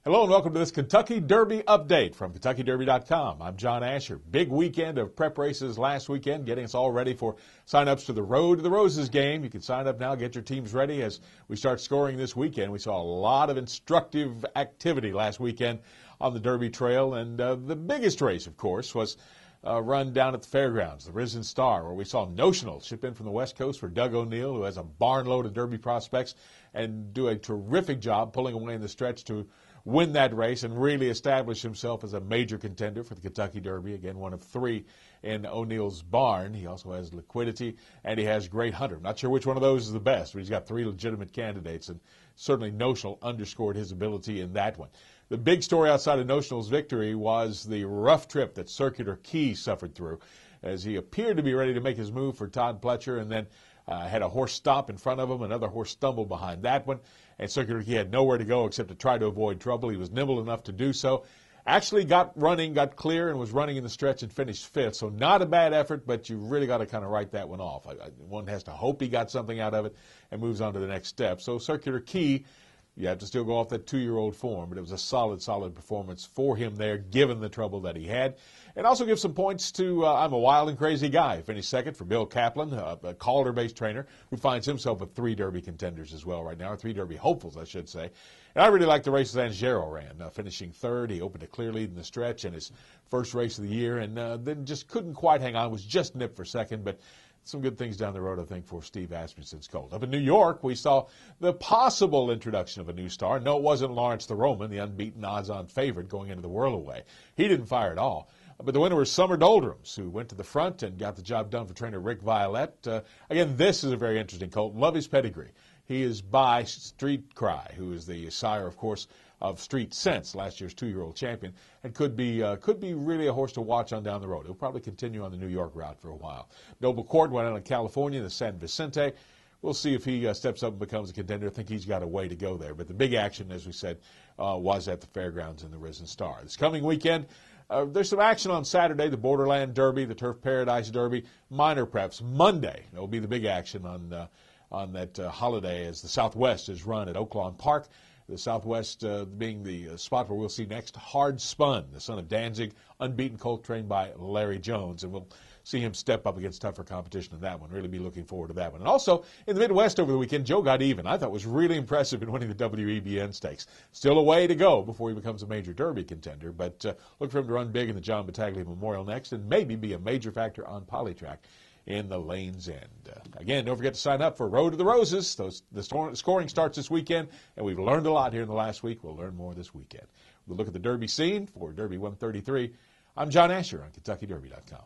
Hello and welcome to this Kentucky Derby update from KentuckyDerby.com. I'm John Asher. Big weekend of prep races last weekend, getting us all ready for sign-ups to the Road to the Roses game. You can sign up now, get your teams ready as we start scoring this weekend. We saw a lot of instructive activity last weekend on the Derby Trail, and the biggest race, of course, was run down at the fairgrounds, the Risen Star, where we saw Notional ship in from the West Coast for Doug O'Neill, who has a barn load of Derby prospects, and do a terrific job pulling away in the stretch to win that race and really establish himself as a major contender for the Kentucky Derby. Again, one of three in O'Neill's barn. He also has liquidity, and he has Great Hunter. I'm not sure which one of those is the best, but he's got three legitimate candidates, and certainly Notional underscored his ability in that one. The big story outside of Notional's victory was the rough trip that Circular Key suffered through, as he appeared to be ready to make his move for Todd Pletcher, and then had a horse stop in front of him, another horse stumbled behind that one, and Circular Key had nowhere to go except to try to avoid trouble. He was nimble enough to do so. Actually got clear, and was running in the stretch and finished fifth, so not a bad effort, but you really got to kind of write that one off. One has to hope he got something out of it and moves on to the next step. So Circular Key, you have to still go off that two-year-old form, but it was a solid performance for him there, given the trouble that he had. And also give some points to I'm a Wild and Crazy Guy, finished second for Bill Kaplan, a Calder-based trainer who finds himself with three Derby contenders as well right now, or three Derby hopefuls, I should say. And I really like the races Angero ran, finishing third. He opened a clear lead in the stretch in his first race of the year, and then just couldn't quite hang on, was just nipped for second, but some good things down the road, I think, for Steve Asmussen's colt. Up in New York, we saw the possible introduction of a new star. No, it wasn't Lawrence the Roman, the unbeaten odds-on favorite going into the Whirlaway. He didn't fire at all. But the winner was Summer Doldrums, who went to the front and got the job done for trainer Rick Violette. Again, this is a very interesting colt. Love his pedigree. He is by Street Cry, who is the sire, of course, of Street Sense, last year's two-year-old champion, and could be really a horse to watch on down the road. He'll probably continue on the New York route for a while. Noble Court went out in California, the San Vicente. We'll see if he steps up and becomes a contender. I think he's got a way to go there. But the big action, as we said, was at the fairgrounds in the Risen Star. This coming weekend, there's some action on Saturday, the Borderland Derby, the Turf Paradise Derby, minor preps. Monday, there will be the big action on that holiday as the Southwest is run at Oaklawn Park. The Southwest being the spot where we'll see next Hard Spun, the son of Danzig, unbeaten colt trained by Larry Jones. And we'll see him step up against tougher competition in that one. Really be looking forward to that one. And also, in the Midwest over the weekend, Joe Got Even. I thought was really impressive in winning the WEBN Stakes. Still a way to go before he becomes a major Derby contender, but look for him to run big in the John Battaglia Memorial next and maybe be a major factor on Polytrack in the Lane's End. Again, don't forget to sign up for Road to the Roses. The scoring starts this weekend, and we've learned a lot here in the last week. We'll learn more this weekend. We'll look at the Derby scene for Derby 133. I'm John Asher on KentuckyDerby.com.